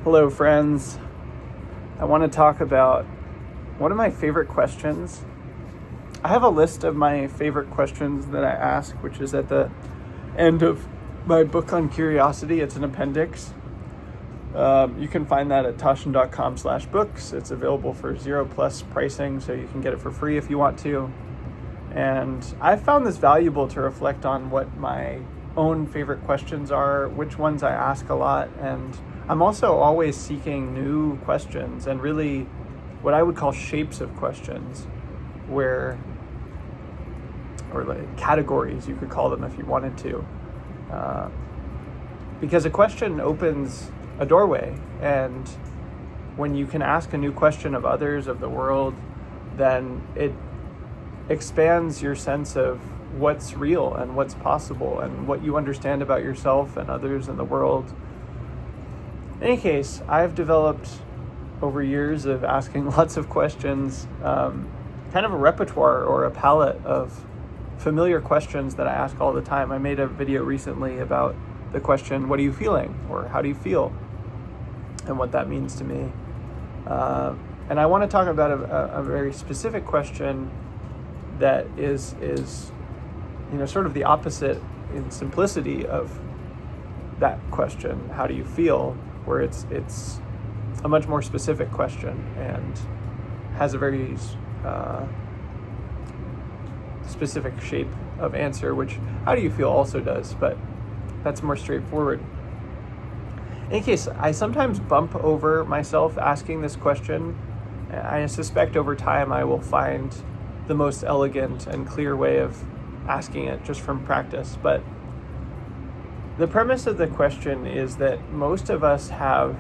Hello, friends. I want to talk about one of my favorite questions. I have a list of my favorite questions that I ask, which is at the end of my book on curiosity. It's an appendix. You can find that at Taschen.com/books. It's available for 0+ pricing, so you can get it for free if you want to. And I found this valuable to reflect on what my own favorite questions are, which ones I ask a lot, and I'm also always seeking new questions and really what I would call shapes of questions, or like categories, you could call them if you wanted to. Because a question opens a doorway, and when you can ask a new question of others, of the world, then it expands your sense of what's real and what's possible and what you understand about yourself and others in the world. In any case, I've developed over years of asking lots of questions, kind of a repertoire or a palette of familiar questions that I ask all the time. I made a video recently about the question, what are you feeling? Or how do you feel? And what that means to me. And I want to talk about a very specific question that is sort of the opposite in simplicity of that question, how do you feel? Where it's a much more specific question and has a very specific shape of answer, which how do you feel also does, but that's more straightforward. In any case, I sometimes bump over myself asking this question. I suspect over time I will find the most elegant and clear way of asking it just from practice, but the premise of the question is that most of us have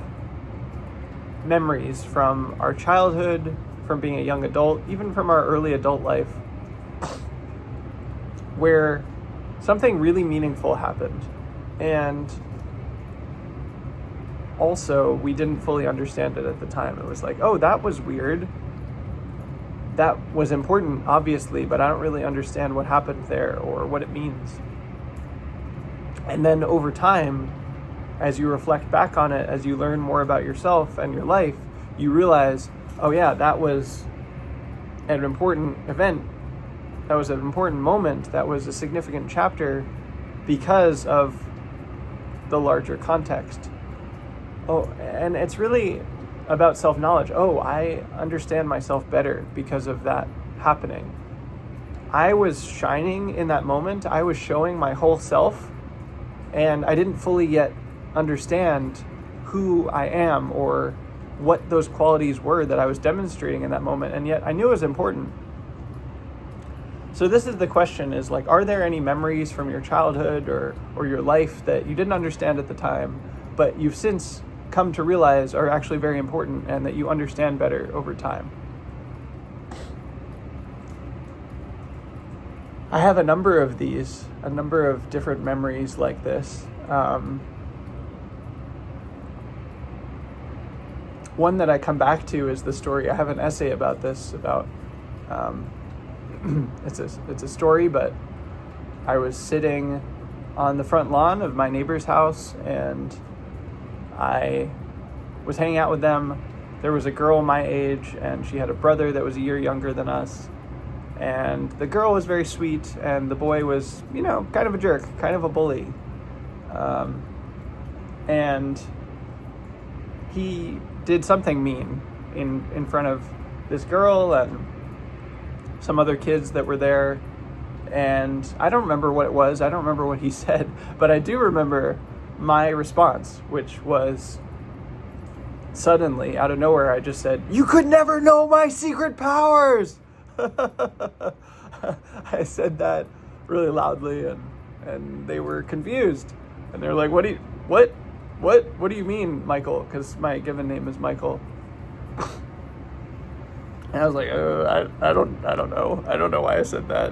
memories from our childhood, from being a young adult, even from our early adult life, where something really meaningful happened. And also, we didn't fully understand it at the time. It was like, oh, that was weird. That was important, obviously, but I don't really understand what happened there or what it means. And then over time, as you reflect back on it, as you learn more about yourself and your life, you realize, oh yeah, that was an important event. That was an important moment. That was a significant chapter because of the larger context. Oh, and it's really about self-knowledge. Oh, I understand myself better because of that happening. I was shining in that moment. I was showing my whole self. And I didn't fully yet understand who I am or what those qualities were that I was demonstrating in that moment. And yet I knew it was important. So this is the question, is like, are there any memories from your childhood or your life that you didn't understand at the time, but you've since come to realize are actually very important and that you understand better over time? I have a number of these, a number of different memories like this. One that I come back to is the story. I have an essay about this, about it's a story, but I was sitting on the front lawn of my neighbor's house and I was hanging out with them. There was a girl my age and she had a brother that was a year younger than us. And the girl was very sweet, and the boy was, kind of a jerk, kind of a bully. And he did something mean in front of this girl and some other kids that were there. And I don't remember what it was. I don't remember what he said, but I do remember my response, which was suddenly, out of nowhere, I just said, "You could never know my secret powers!" I said that really loudly, and they were confused, and they're like, what do you mean, Michael? Because my given name is Michael. And I was like, I don't know. I don't know why I said that.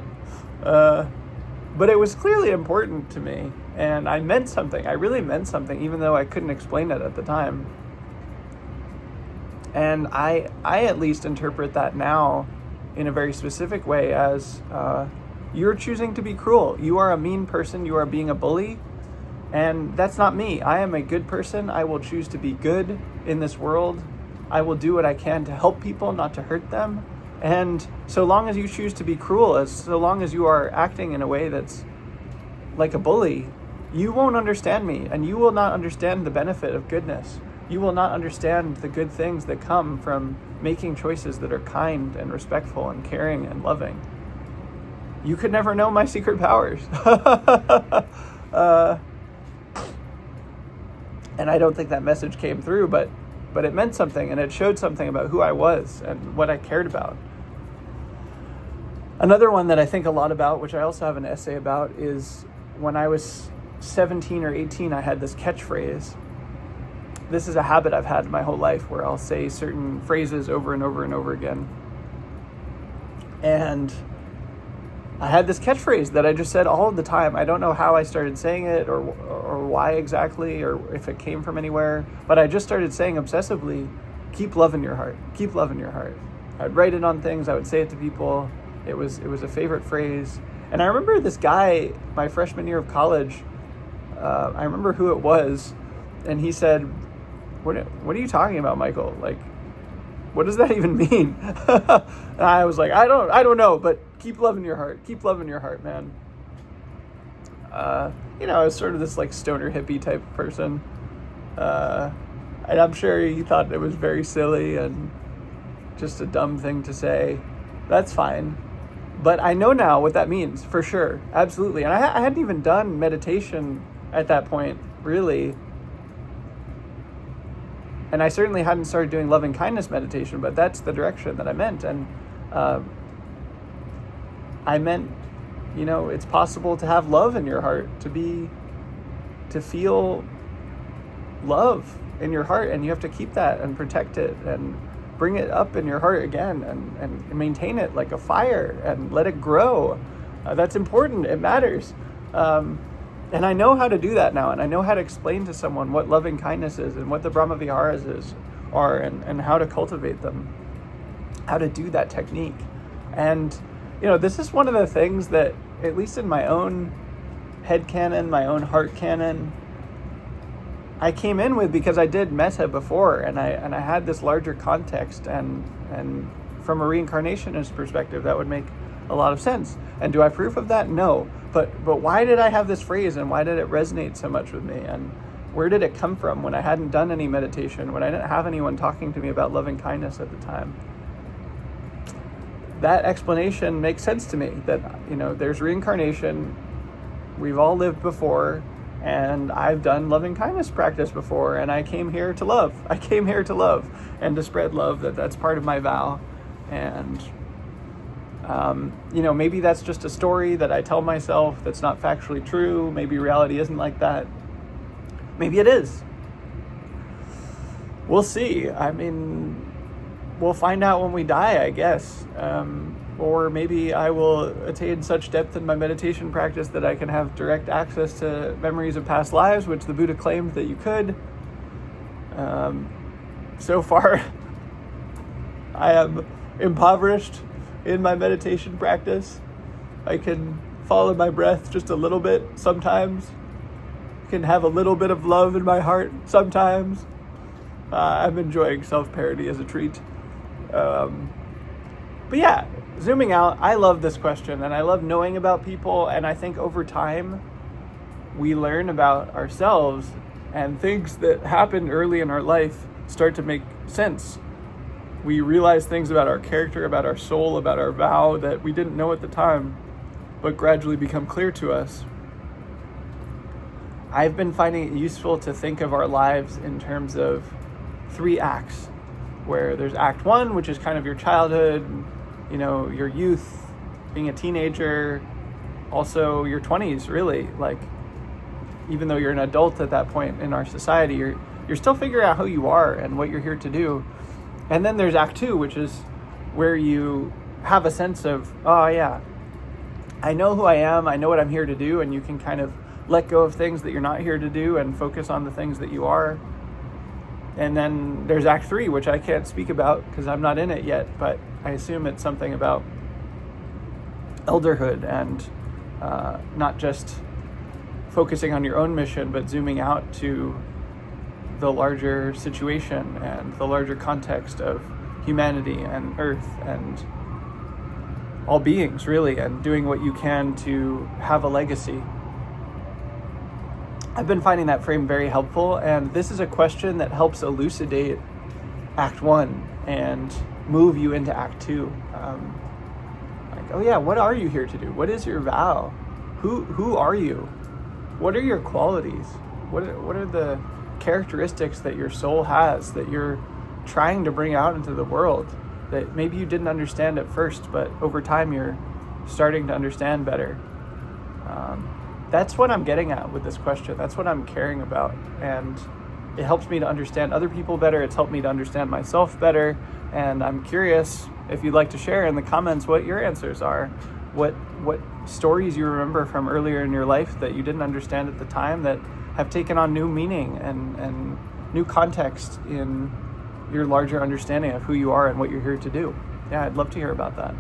But it was clearly important to me, and I meant something. I really meant something, even though I couldn't explain it at the time. And I at least interpret that now in a very specific way as you're choosing to be cruel. You are a mean person. You are being a bully. And that's not me. I am a good person. I will choose to be good in this world. I will do what I can to help people, not to hurt them. And so long as you choose to be cruel, so long as you are acting in a way that's like a bully, you won't understand me, and you will not understand the benefit of goodness. You will not understand the good things that come from making choices that are kind and respectful and caring and loving. You could never know my secret powers. And I don't think that message came through, but it meant something, and it showed something about who I was and what I cared about. Another one that I think a lot about, which I also have an essay about, is when I was 17 or 18, I had this catchphrase. This is a habit I've had my whole life where I'll say certain phrases over and over and over again. And I had this catchphrase that I just said all the time. I don't know how I started saying it or why exactly, or if it came from anywhere, but I just started saying obsessively, keep love in your heart, keep love in your heart. I'd write it on things, I would say it to people. It was a favorite phrase. And I remember this guy, my freshman year of college, I remember who it was, and he said, what are you talking about, Michael? Like, what does that even mean? And I was like, I don't know, but keep love in your heart. Keep love in your heart, man. I was sort of this like stoner hippie type of person. And I'm sure he thought it was very silly and just a dumb thing to say. That's fine. But I know now what that means, for sure. Absolutely. And I hadn't even done meditation at that point, really. And I certainly hadn't started doing loving kindness meditation, but that's the direction that I meant. And I meant, it's possible to have love in your heart, to feel love in your heart, and you have to keep that and protect it and bring it up in your heart again and maintain it like a fire and let it grow. That's important. It matters. And I know how to do that now, and I know how to explain to someone what loving kindness is and what the Brahma Viharas are and how to cultivate them, how to do that technique. And, this is one of the things that, at least in my own head canon, my own heart canon, I came in with because I did metta before, and I had this larger context, and from a reincarnationist perspective, that would make a lot of sense. And do I have proof of that? No. But why did I have this phrase, and why did it resonate so much with me? And where did it come from when I hadn't done any meditation, when I didn't have anyone talking to me about loving kindness at the time? That explanation makes sense to me, that, there's reincarnation. We've all lived before, and I've done loving kindness practice before, and I came here to love. I came here to love and to spread love. That's part of my vow. And maybe that's just a story that I tell myself that's not factually true. Maybe reality isn't like that. Maybe it is. We'll see. I mean, we'll find out when we die, I guess. Or maybe I will attain such depth in my meditation practice that I can have direct access to memories of past lives, which the Buddha claimed that you could. So far, I am impoverished in my meditation practice. I can follow my breath just a little bit sometimes. I can have a little bit of love in my heart sometimes. I'm enjoying self-parody as a treat. But yeah, zooming out, I love this question, and I love knowing about people, and I think over time we learn about ourselves, and things that happened early in our life start to make sense. We realize things about our character, about our soul, about our vow that we didn't know at the time, but gradually become clear to us. I've been finding it useful to think of our lives in terms of 3 acts, where there's act 1, which is kind of your childhood, your youth, being a teenager, also your 20s, really. Like, even though you're an adult at that point in our society, you're still figuring out who you are and what you're here to do. And then there's act 2, which is where you have a sense of, oh yeah, I know who I am, I know what I'm here to do, and you can kind of let go of things that you're not here to do and focus on the things that you are. And then there's act 3, which I can't speak about because I'm not in it yet, but I assume it's something about elderhood and not just focusing on your own mission, but zooming out to the larger situation and the larger context of humanity and Earth and all beings, really, and doing what you can to have a legacy. I've been finding that frame very helpful, and this is a question that helps elucidate Act 1 and move you into Act 2. Like, oh yeah, what are you here to do? What is your vow? Who are you? What are your qualities? What are the characteristics that your soul has that you're trying to bring out into the world that maybe you didn't understand at first, but over time you're starting to understand better? That's what I'm getting at with this question. That's what I'm caring about. And it helps me to understand other people better. It's helped me to understand myself better. And I'm curious if you'd like to share in the comments what your answers are. What stories you remember from earlier in your life that you didn't understand at the time that have taken on new meaning and new context in your larger understanding of who you are and what you're here to do. Yeah, I'd love to hear about that.